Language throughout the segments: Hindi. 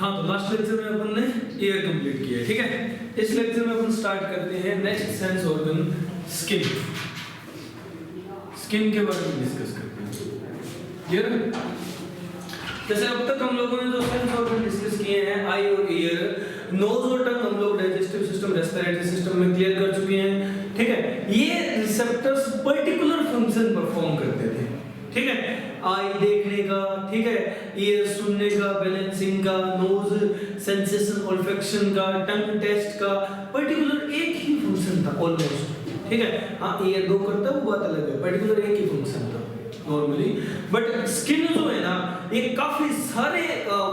हाँ, तो लास्ट लेक्चर में अपन ने ईयर कंप्लीट किया है, ठीक है। इस लेक्चर में अपन स्टार्ट करते हैं next sense organ skin. Skin के बारे में डिस्कस करते हैं, क्लियर। जैसे अब तक हम लोगों ने जो सेंस ऑर्गन डिस्कस किए हैं, आई और ईयर, नोज और टंग हम लोग डाइजेस्टिव सिस्टम, रेस्पिरेटरी सिस्टम में क्लियर कर चुके हैं, ठीक है। ये रिसेप्टर्स पर्टिकुलर फंक्शन परफॉर्म करते थे, ठीक है। आई देखने का, ठीक है, ईयर सुनने का, बैलेंसिंग का, नोज सेंसेशन ऑल्फैक्शन का, टंग टेस्ट का, पर्टिकुलर एक ही फंक्शन था ऑलमोस्ट, ठीक है। हाँ, ईयर दो करता वो बात अलग है, पर्टिकुलर एक ही फंक्शन था नॉर्मली। बट स्किन जो है ना, ये काफी सारे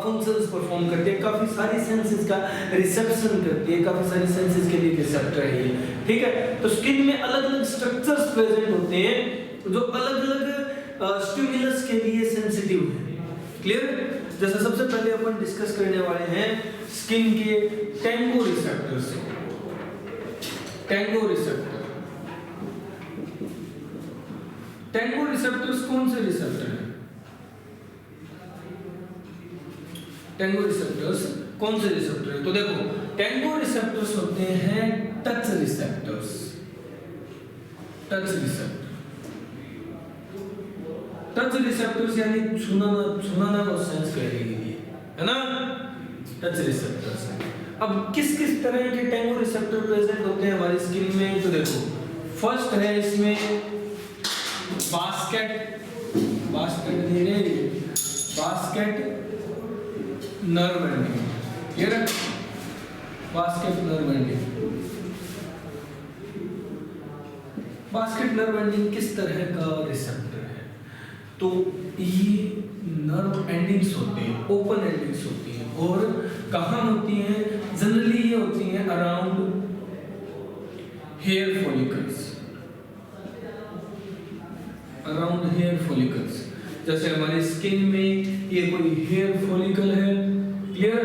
फंक्शंस परफॉर्म करती है, काफी सारी सेंसेस का रिसेप्शन करती है, काफी सारी सेंसेस के लिए रिसेप्टर है ये, ठीक है। तो स्किन में अलग अलग स्ट्रक्चर्स प्रेजेंट होते हैं जो अलग अलग स्टिमुलस के लिए सेंसिटिव है, क्लियर। जैसे सबसे पहले अपन डिस्कस करने वाले हैं स्किन के Tengo receptors. Tengo receptor, Tengo receptors कौन से रिसेप्टर हैं? टेंगो रिसेप्टर्स कौन से रिसेप्टर हैं? तो देखो, टेंगो रिसेप्टर्स होते हैं touch receptors. Touch receptor, touch receptors यानी छूना को सेंस करने के लिए, है ना, टच रिसेप्टर्स। अब किस किस तरह के टेंगो रिसेप्टर प्रेजेंट होते हैं हमारी स्किन में? तो देखो, फर्स्ट है इसमें बास्केट नर्व एंडिंग, क्लियर है। Basket nerve ending, basket nerve ending किस तरह का रिसेप्टर है? तो ये नर्व एंडिंग्स होते हैं, ओपन एंडिंग्स होती हैं, और कहाँ होती हैं? जनरली ये होती हैं around hair follicles, around hair follicles. जैसे हमारी स्किन में ये कोई हेयर फॉलिकल है, क्लियर,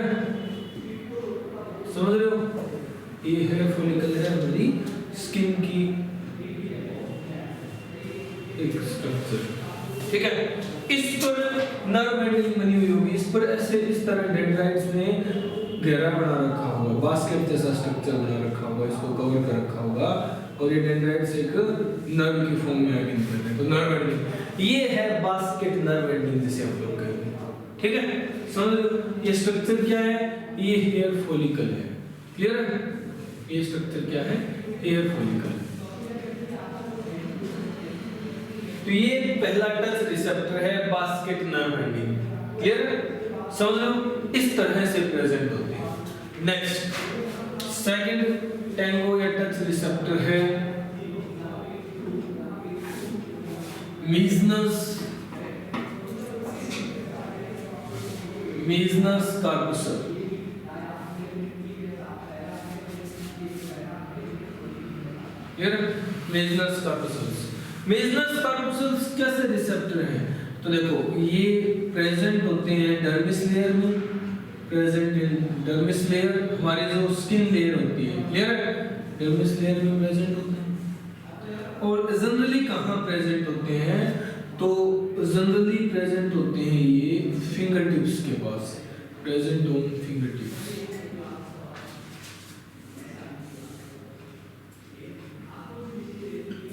समझ रहे हो? ये हेयर फॉलिकल है हमारी स्किन की एक स्ट्रक्चर, ठीक है। इस पर नर्व एंडिंग बनी हुई होगी, इस पर ऐसे इस तरह डेंड्राइट्स ने घेरा बना रखा होगा, बास्केट जैसा स्ट्रक्चर बना रखा होगा, इसको कवर कर रखा होगा, और ये डेंड्राइट्स एक नर्व की फॉर्म में आगे निकल रहे हैं। तो नर्व एंडिंग ये है बास्केट नर्व एंडिंग जिसे हम लोग कहेंगे, ठीक है। समझ लो, ये स्ट्रक्चर क्या है? ये हेयर फॉलिकल है, क्लियर है। ये स्ट्रक्चर क्या है? Hair follicle. तो ये पहला टच रिसेप्टर है बास्केट नर्व एंडिंग, क्लियर, समझ लो, इस तरह से प्रेजेंट होते हैं। नेक्स्ट सेकंड टेंगो या टच रिसेप्टर है मीजनस कार्पसल। मीजनस कार्पसल्स कैसे रिसेप्टर हैं? तो देखो, ये प्रेजेंट होते हैं डर्मिस लेयर में, प्रेजेंट इन डर्मिस लेयर, हमारी जो स्किन लेयर होती है, क्लियर है, डर्मिस लेयर में प्रेजेंट होते हैं। और जनरली कहाँ प्रेजेंट होते हैं? तो जनरली प्रेजेंट होते हैं ये फिंगर टिप्स के पास, present on finger tips,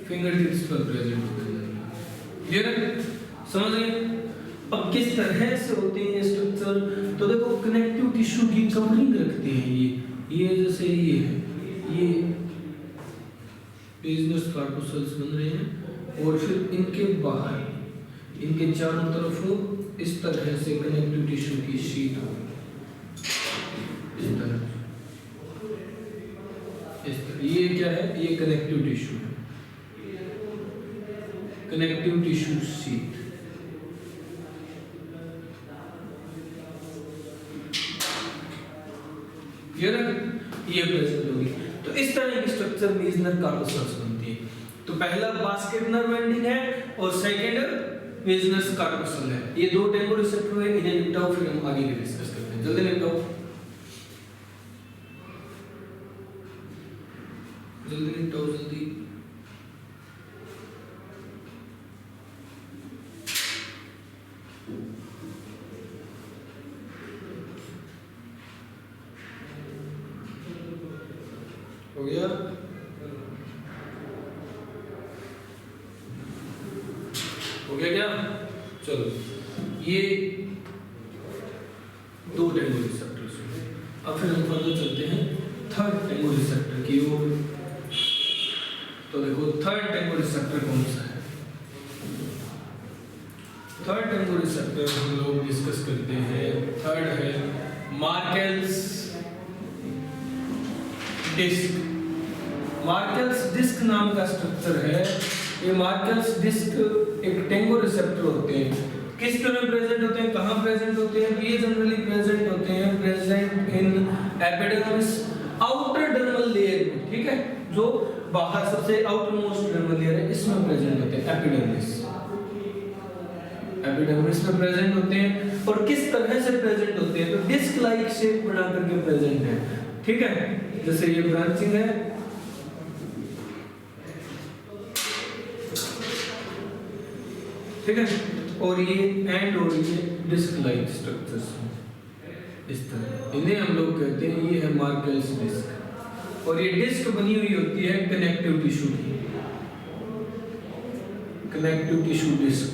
finger tips पर प्रेजेंट होते हैं, क्लियर है, समझ गए। अब किस तरह से होते हैं ये स्ट्रक्चर? तो देखो, कनेक्टिव टिश्यू की कवरिंग रखते हैं ये जैसे ये है, ये मीजनस कार्पसल्स बन रहे हैं, और फिर इनके बाहर, इनके चारों तरफ इस तरह से कनेक्टिव टिश्यू की शीट हो, इस तरह। ये क्या है? ये कनेक्टिव टिश्यू है, कनेक्टिव टिश्यू शीट, ये प्रेजेंट होगी। तो इस तरह की स्ट्रक्चर मीजनर कार्पसल्स बनती है। तो पहला बास्केट नर्व एंडिंग है और सेकंड मीजनस कार्पसल है। ये दो टेंगो रिसेप्टर है, इन्हें निपटाओ, फिर हम आगे की डिस्कस करते हैं। जल्दी निपटाओ, जल्दी निपटाओ, जल्दी। हो गया? हो गया क्या? चलो, ये 2 टेंगो रिसेप्टर्स हैं। अब फिर हम फर्दर चलते हैं थर्ड टेंगो रिसेप्टर की ओर। तो देखो थर्ड टेंगो रिसेप्टर कौन सा है? थर्ड टेंगो रिसेप्टर हम लोग डिस्कस करते हैं। थर्ड है मार्केल्स डिस्क। मार्केल्स डिस्क नाम का स्ट्रक्चर है। ये मार्केल्स डिस्क एक टेंगो रिसेप्टर होते हैं। किस तरह प्रेजेंट होते हैं, कहाँ प्रेजेंट होते हैं? ये जनरली प्रेजेंट होते हैं present in epidermis, outer dermal layer में, ठीक है, जो बाहर सबसे आउटर मोस्ट डर्मल लेयर है, इसमें प्रेजेंट होते हैं एपिडर्मिस। एपिडर्मिस में प्रेजेंट होते हैं। और किस तरह से प्रेजेंट होते हैं? तो डिस्क लाइक शेप बना करके प्रेजेंट है, ठीक है। जैसे ये ब्रांचिंग है, ठीक है, और ये एंड और ये डिस्क लाइक स्ट्रक्चर्स इस तरह, इन्हें हम लोग कहते हैं, ये है मार्केल्स डिस्क। और ये डिस्क बनी हुई होती है कनेक्टिव टिश्यू की, कनेक्टिव टिश्यू डिस्क।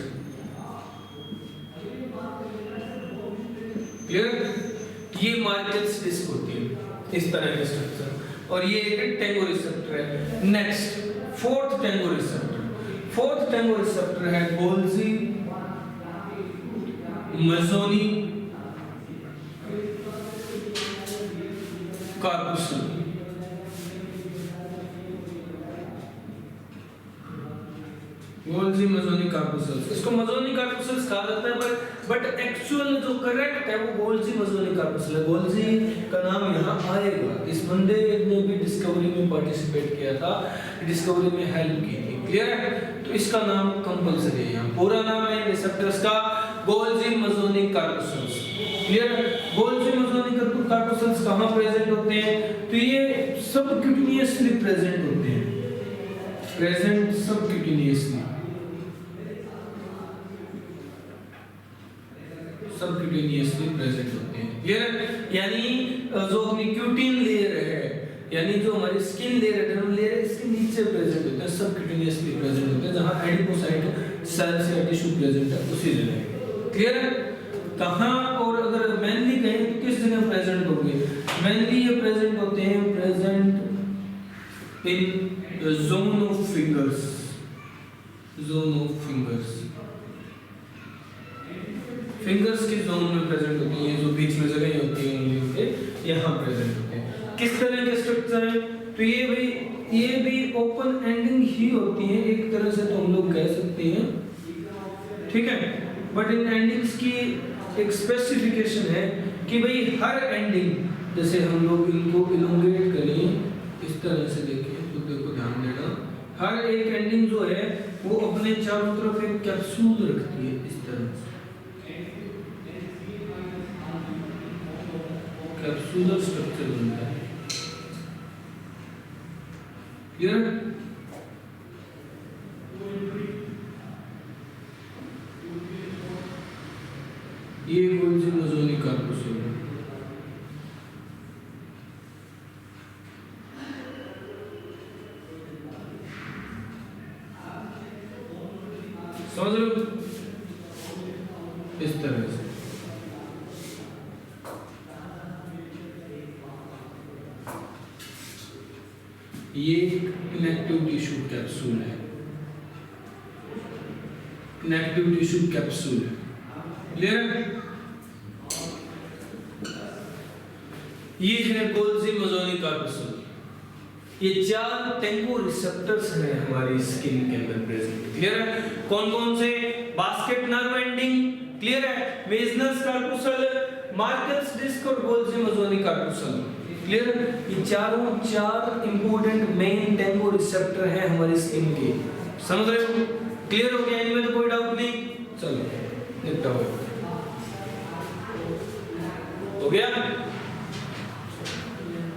क्लियर? ये मार्केल्स डिस्क होती है इस तरह के स्ट्रक्चर। और ये एक टेंगो रिसेप्टर है। Next fourth Tengo receptor. Fourth Tengo receptor है गोल्जी मज़ोनी कार्पुसल। गोल्जी मज़ोनी कार्पुसल, इसको मज़ोनी कार्पुसल कहा जाता है, बट एक्चुअल जो करेक्ट है वो गोल्जी मज़ोनी कार्पुसल है। गोल्जी का नाम यहाँ आएगा। इस बंदे ने भी डिस्कवरी में पार्टिसिपेट किया था, डिस्कवरी में हेल्प की थी। क्लियर है? तो इसका नाम कंपल्सरी है। यहाँ पूरा नाम है रिसेप्टर्स का गोल्जी मज़ोनी कार्पुसल्स। क्लियर? गोल्जी मज़ोनी कार्पुसल्स कहाँ प्रेजेंट होते हैं? तो ये सबक्यूटेनियसली प्रेजेंट होते हैं, प्रेजेंट सबक्यूटेनियसली, सबक्यूटेनियसली प्रेजेंट होते हैं। क्लियर? यानी जो अपनी क्यूटिन लेयर है, यानी जो हमारी स्किन लेयर है, डर्म लेयर है, इसके नीचे प्रेजेंट होते हैं, सबक्यूटेनियसली प्रेजेंट होते हैं, जहां एडिपोसाइट सेल्स या टिश्यू प्रेजेंट है उसी जगह। क्लियर है? कहां? और अगर मेनली कहें तो किस जगह प्रेजेंट होंगे? मेनली ये प्रेजेंट होते हैं present in zone of fingers, zone of fingers, fingers के जोन में प्रेजेंट होती हैं, जो बीच में जगह होती है उंगलियों के, यहाँ प्रेजेंट होते हैं। किस तरह के स्ट्रक्चर है? तो ये भी ओपन एंडिंग ही होती है एक तरह से, तो हम लोग कह सकते हैं, ठीक है। बट इन एंडिंग्स की एक स्पेसिफिकेशन है कि भाई हर एंडिंग, जैसे हम लोग इनको इलोंगेट करें इस तरह से, देखें तो देखो ध्यान देना, हर एक एंडिंग जो है वो अपने चारों तरफ एक कैप्सूल रखती है इस तरह से, कैप्सूलर स्ट्रक्चर बनता है। क्लियर? ये गोल्जी मज़ोनी कार्पुसल है। समझ लो इस तरह से। ये कनेक्टिव टिश्यू कैप्सूल है, कनेक्टिव टिश्यू कैप्सूल है। क्लियर? ये है गोल्जी मज़ोनी कार्पुसल। ये 4 टेंगो रिसेप्टर्स हैं हमारी स्किन के अंदर प्रेजेंट। क्लियर है? कौन कौन से? बास्केट नर्व एंडिंग, क्लियर है, मेजनस कार्पुसल, मार्केल्स डिस्क और गोल्जी मज़ोनी कार्पुसल। क्लियर? ये चारों 4 इंपॉर्टेंट मेन टेंगो रिसेप्टर हैं हमारी स्किन के। समझ रहे हो? क्लियर हो गया? इनमें तो कोई डाउट नहीं। चलो निपटा हो गया।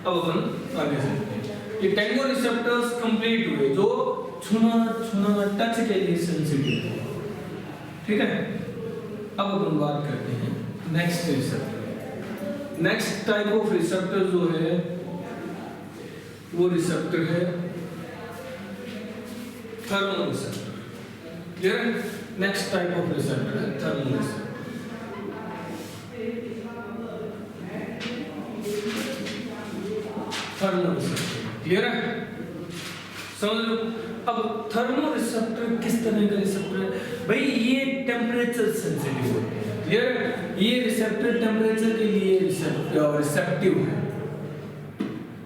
अब अपन आगे चलते हैं। ये टेंगो रिसेप्टर्स कंप्लीट हुए जो छूना टच के लिए सेंसिटिव है, ठीक है। अब अपन बात करते हैं next receptor. Next type of receptor जो है वो रिसेप्टर है थर्मो रिसेप्टर। क्लियर है? नेक्स्ट टाइप ऑफ रिसेप्टर है thermo receptor. Thermo receptor clear है? समझ लो। अब थर्मो रिसेप्टर किस तरह का रिसेप्टर है भाई? ये टेम्परेचर सेंसिटिव होते हैं। क्लियर है? ये रिसेप्टर टेम्परेचर के लिए रिसेप्टिव है,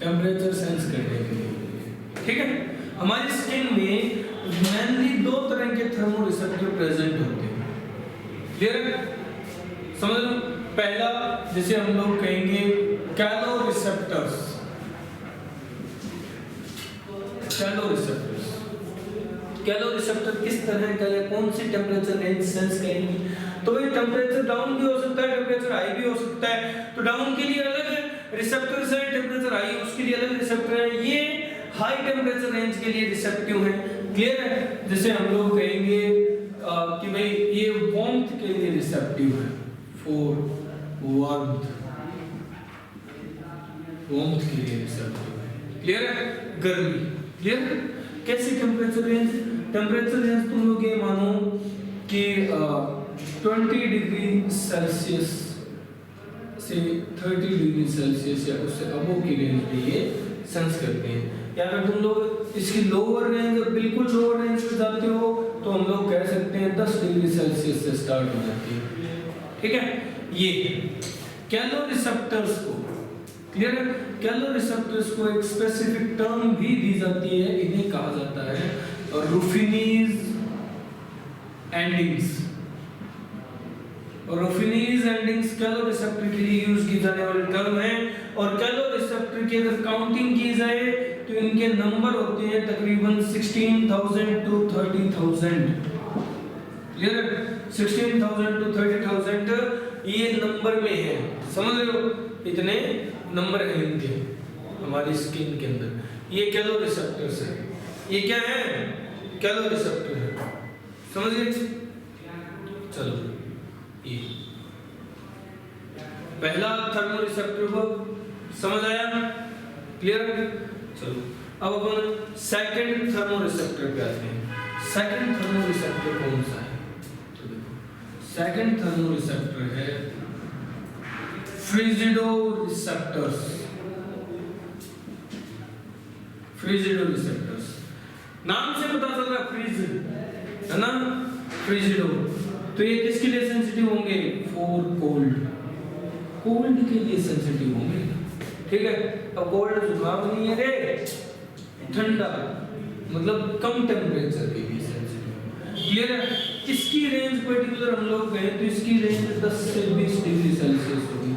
टेम्परेचर सेंस करने के लिए। ठीक है? हमारी स्किन में मेनली दो तरह के थर्मो रिसेप्टर प्रेजेंट होते हैं। क्लियर है? समझ लो। पहला जिसे हम लोग कहेंगे कैलो रिसेप्टर्स। कैलो रिसेप्टर्स, कैलो रिसेप्टर किस तरह का है, कौन सी टेम्परेचर रेंज सेंस करेंगी? तो भाई टेम्परेचर डाउन भी हो सकता है, टेम्परेचर हाई भी हो सकता है। तो डाउन के लिए अलग रिसेप्टर्स है, टेम्परेचर हाई उसके लिए अलग रिसेप्टर है। ये हाई टेम्परेचर रेंज के लिए रिसेप्टिव है। क्लियर है? जैसे हम लोग कहेंगे कि भाई ये वार्मथ के लिए रिसेप्टिव है, फॉर वार्मथ, वार्मथ के लिए रिसेप्टिव है। क्लियर है? गर्मी। क्लियर? कैसे टेम्परेचर रेंज? टेम्परेचर रेंज तुम लोग ये मानो कि 20 डिग्री सेल्सियस से 30 डिग्री सेल्सियस या उससे अबव की रेंज में ये सेंस करते हैं। या अगर तुम लोग इसकी लोअर रेंज, बिल्कुल लोअर रेंज पे जाते हो तो हम लोग कह सकते हैं 10 डिग्री सेल्सियस से स्टार्ट हो जाती है। ठीक है? ये कैलो रिसेप्टर्स को, क्लियर है? कैलो रिसेप्टर्स को एक स्पेसिफिक टर्म भी दी जाती है, इन्हें कहा जाता है रुफिनीज एंडिंग्स। रुफिनीज एंडिंग्स कैलो रिसेप्टर के लिए यूज की जाने वाली टर्म है। और कैलो रिसेप्टर की अगर काउंटिंग की जाए तो इनके नंबर होते हैं तकरीबन 16,000 to 30,000। क्लियर है? 16,000 to 30,000 ये नंबर में है। समझ रहे हो? इतने नंबर हैं इनके हमारी स्किन के अंदर। ये कैलो रिसेप्टर्स है। ये क्या है? कैलो रिसेप्टर है। समझ गए? चलो, ये पहला थर्मो रिसेप्टर को समझ आया? क्लियर? चलो अब अपन सेकंड थर्मो रिसेप्टर पे आते हैं। सेकंड थर्मो रिसेप्टर कौन सा है? तो देखो, सेकंड थर्मो रिसेप्टर है फ्रिजिडो रिसेप्टर्स। फ्रिजिडो रिसेप्टर्स, नाम से पता चल रहा फ्रिज है ना, फ्रिजिडो। तो ये किसके लिए सेंसिटिव होंगे? फॉर कोल्ड, कोल्ड के लिए सेंसिटिव होंगे। ठीक है? अब कोल्ड जुकाम नहीं है रे, ठंडा मतलब कम टेम्परेचर के लिए सेंसिटिव। क्लियर है? इसकी रेंज पर्टिकुलर हम लोग कहें तो इसकी रेंज 10 से 20 डिग्री सेल्सियस होगी।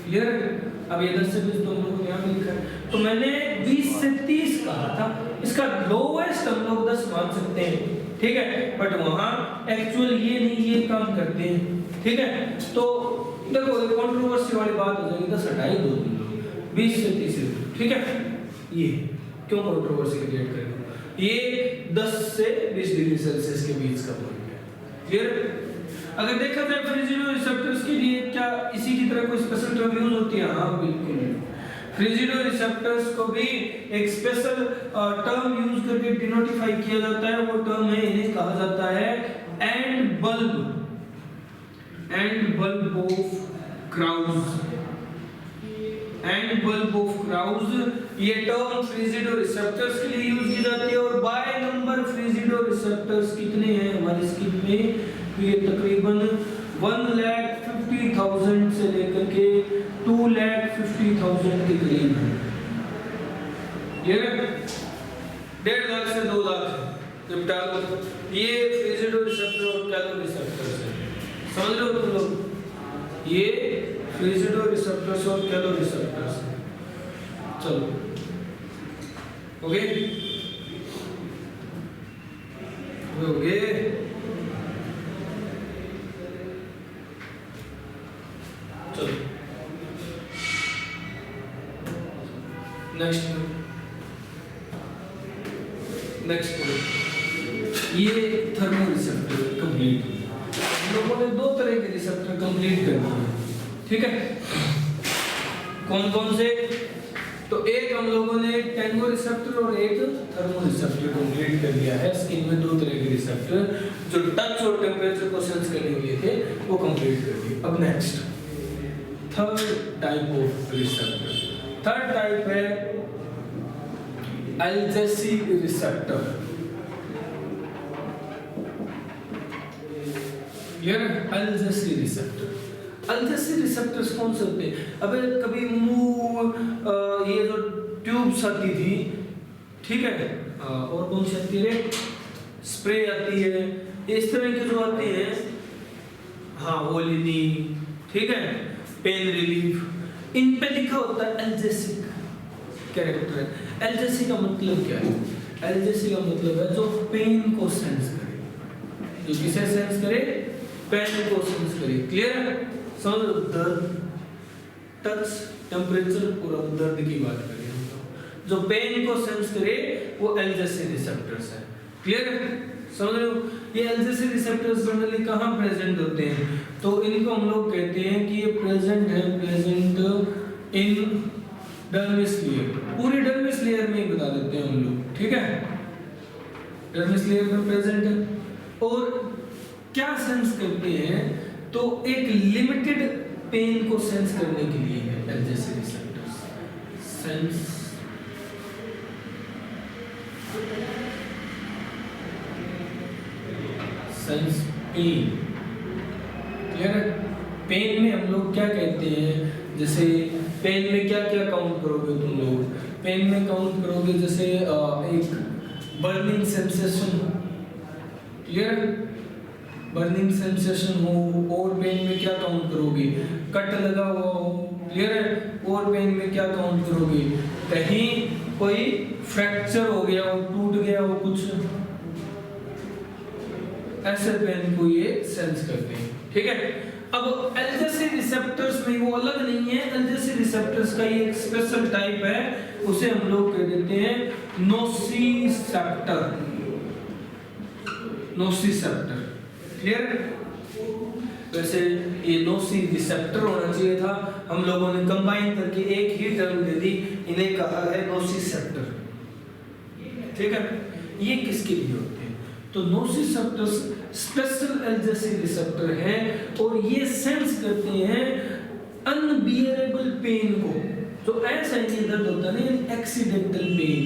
क्लियर है? अब ये 10 से 20 तो हम लोग यहाँ पे लिखा है, तो मैंने 20 से 30 कहा था। इसका लोवेस्ट हम लोग 10 मान सकते हैं। ठीक है? बट वहाँ एक्चुअल ये नहीं, ये काम करते हैं। ठीक है? तो देखो कंट्रोवर्सी वाली बात हो जाएगी, 10 हटाई दो तुम लोग, 20 से 30। ठीक है? ये क्यों कंट्रोवर्सी क्रिएट करेंगे? ये 10 से 20 डिग्री सेल्सियस के बीच का पॉइंट है। क्लियर? अगर देखा जाए फ्रिजिडो रिसेप्टर्स के लिए क्या इसी की तरह कोई स्पेशल टर्म यूज होती है? हाँ बिल्कुल। फ्रिजिडो रिसेप्टर्स को भी एक स्पेशल टर्म यूज करके डिनोटिफाई किया जाता है। वो टर्म है, इन्हें कहा जाता है and bulb, and bulb of Krause. And bulb of Krause ये टर्म फ्रिजिडो रिसेप्टर्स के लिए यूज की जाती है। और बाय नंबर फ्रिजिडो रिसेप्टर्स कितने हैं हमारी स्किन में? तो ये तकरीबन 1,50,000 से लेकर के 2,50,000 के करीब है। ये 1.5 लाख से 2 लाख निपटा लो। ये फ्रिजिडो रिसेप्टर और कैलो रिसेप्टर्स है। समझ लो तुम लोग, ये फ्रिजिडो रिसेप्टर्स और कैलो रिसेप्टर्स। चलो ओके ओके। चलो नेक्स्ट ये थर्मो रिसेप्टर कंप्लीट। हम लोगों ने 2 तरह के रिसेप्टर कंप्लीट कर दिए। ठीक है? कौन कौन से? तो एक हम लोगों ने टेंगो रिसेप्टर और एक थर्मो रिसेप्टर कंप्लीट कर लिया है। स्किन में दो तरह के रिसेप्टर जो टच और टेम्परेचर को सेंस करने के लिए थे वो कंप्लीट कर दिए। अब next third type of receptor, third type है अल्जेसी रिसेप्टर। अल्जेसी रिसेप्टर, अल्जेसी रिसेप्टर्स कौन से होते हैं? अबे कभी मुंह ये जो ट्यूब्स आती थी, ठीक है, और कौन सी आती है, स्प्रे आती है, इस तरह की जो आती है, हाँ वोलिनी, ठीक है, पेन रिलीफ, इन पे लिखा होता है अल्जेसिक कैरेक्टर। एल्जेसी का मतलब क्या है? एल्जेसी का मतलब है जो पेन को सेंस करे, जो किसे सेंस करे, पेन को सेंस करे। क्लियर है? समझ लो, दर्द, टच, टेम्परेचर और अब दर्द की बात करें हम लोग, जो पेन को सेंस करे वो एल्जेसी रिसेप्टर्स है। क्लियर है? समझ लो, ये एल्जेसी रिसेप्टर्स जनरली कहाँ प्रेजेंट होते हैं? तो इनको हम लोग कहते हैं कि ये प्रेजेंट है, प्रेजेंट इन डर्मिस लेयर। पूरी डर्मिस लेयर में ही बता देते हैं हम लोग, ठीक है, डर्मिस लेयर में प्रेजेंट है। और क्या सेंस करते हैं? तो एक लिमिटेड पेन को सेंस करने के लिए है एल्जेसी रिसेप्टर्स, सेंस पेन। क्लियर है? पेन में हम लोग क्या कहते हैं, जैसे पेन में क्या क्या काउंट करोगे तुम लोग? पेन में काउंट करोगे जैसे एक burning sensation, clear, burning sensation हो। और पेन में क्या काउंट करोगे? कट लगा हुआ हो, क्लियर है। और पेन में क्या काउंट करोगे? कहीं कोई फ्रैक्चर हो गया हो, टूट गया हो कुछ, ऐसे पेन को ये सेंस करते हैं, ठीक है। अब एल्जेसी रिसेप्टर्स में वो अलग नहीं है, एल्जेसी रिसेप्टर्स का ये एक स्पेशल टाइप है, उसे हम लोग कह देते हैं नोसिसेप्टर, नोसिसेप्टर। क्लियर? वैसे ये नोसी रिसेप्टर होना चाहिए था, हम लोगों ने कंबाइन करके एक ही टर्म दे दी, इन्हें कहा है नोसिसेप्टर, ठीक है। ये किसके लिए होते हैं? तो नोसिसेप्टर्स स्पेशल एल्जेसी रिसेप्टर है और ये सेंस करते हैं अनबियरेबल पेन को, जो ऐसा ही दर्द होता है ना, एक्सीडेंटल पेन,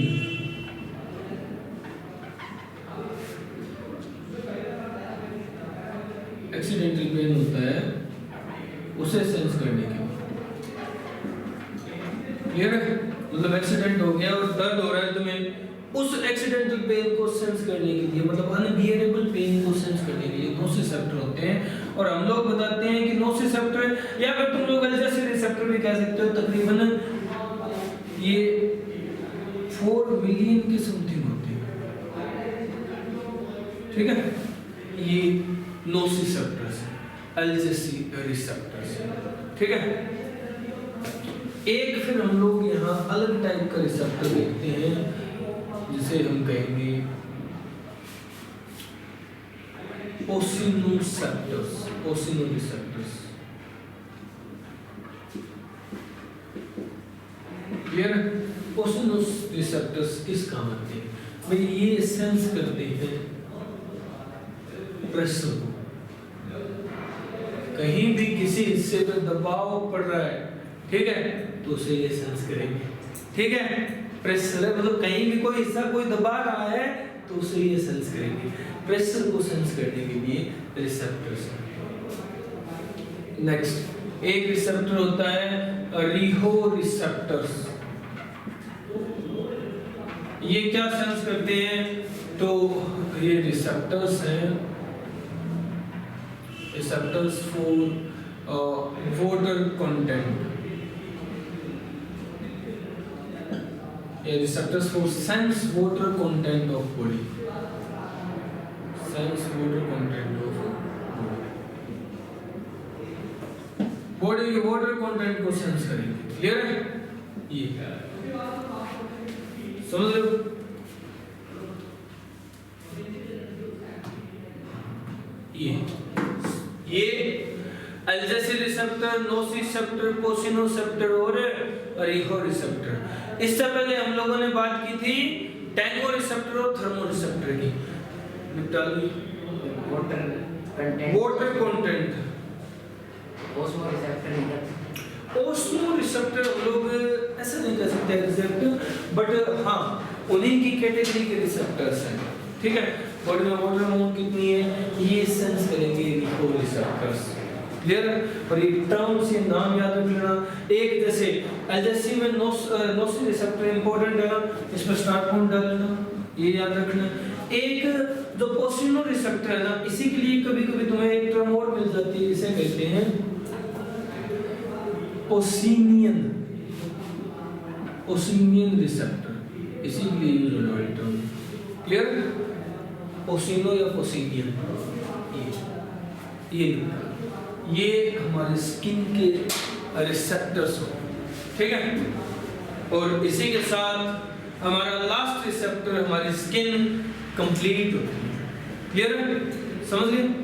एक्सीडेंटल पेन होता है, उसे सेंस करने के लिए। क्लियर है? मतलब एक्सीडेंट हो गया और दर्द हो रहा है तुम्हें, उस एक्सीडेंटल पेन को सेंस करने के लिए, मतलब अनबियरेबल पेन को सेंस करने के लिए नोसिसेप्टर होते हैं। और हम लोग बताते हैं कि नोसिसेप्टर या फिर तुम लोग एल्जेसी रिसेप्टर भी कह सकते हो, तकरीबन ये 4 मिलियन के समथिंग होते हैं, ठीक है। ये नोसिसेप्टर्स, एल्जेसी रिसेप्टर्स, ठीक है। एक फिर हम लोग यहाँ अलग टाइप का रिसेप्टर देखते हैं, जिसे हम कहेंगे ओसिनोसेप्टर्स, ओसिनोरिसेप्टर्स। क्लियर? ओसिनोरिसेप्टर्स किस काम आते हैं? भाई ये सेंस करते हैं प्रेशर को, कहीं भी किसी हिस्से पे दबाव पड़ रहा है, ठीक है, तो उसे ये सेंस करेंगे, ठीक है। प्रेशर है, मतलब कहीं भी कोई हिस्सा कोई दबा रहा है तो उसे ये सेंस करेंगे। प्रेशर को सेंस करने के लिए रिसेप्टर्स। नेक्स्ट एक रिसेप्टर होता है रिहो रिसेप्टर्स। ये क्या सेंस करते हैं? तो ये रिसेप्टर्स हैं, रिसेप्टर्स फॉर वाटर कंटेंट, ये receptors for sense water content of body, sense water content of body के water content को सेंस करेंगे। क्लियर है? ये समझ लो। ये एल्जेसी रिसेप्टर रिसेप्टर, नोसिसेप्टर, पोसिनोसेप्टर और रिसेप्टर। इससे पहले हम लोगों ने बात की थी टैंगो रिसेप्टर और थर्मो रिसेप्टर की। निपटा ली। वाटर कंटेंट, ओस्मो रिसेप्टर हम लोग ऐसा नहीं कह सकते एग्जैक्ट, बट हाँ उन्हीं की कैटेगरी के रिसेप्टर्स हैं, ठीक है। बॉडी में वाटर अमाउंट कितनी है ये सेंस करेंगे रिसेप्टर्स, क्लियर है। और ये टर्म्स, ये नाम याद रख लेना। एक जैसे एलजेसी में नोसी रिसेप्टर इंपॉर्टेंट है ना, इसमें स्टार्ट पॉइंट डालना, ये याद रखना। एक जो पोसिनो रिसेप्टर है ना, इसी के लिए कभी-कभी तुम्हें एक टर्म और मिल जाती है, इसे कहते हैं ओसिनियन रिसेप्टर, इसी के लिए यूज होने वाली टर्म, क्लियर। पोसिनो या पोसिनियन, ये हमारे स्किन के रिसेप्टर्स हो, ठीक है। और इसी के साथ हमारा लास्ट रिसेप्टर हमारी स्किन कंप्लीट होती है, क्लियर है, समझ गए।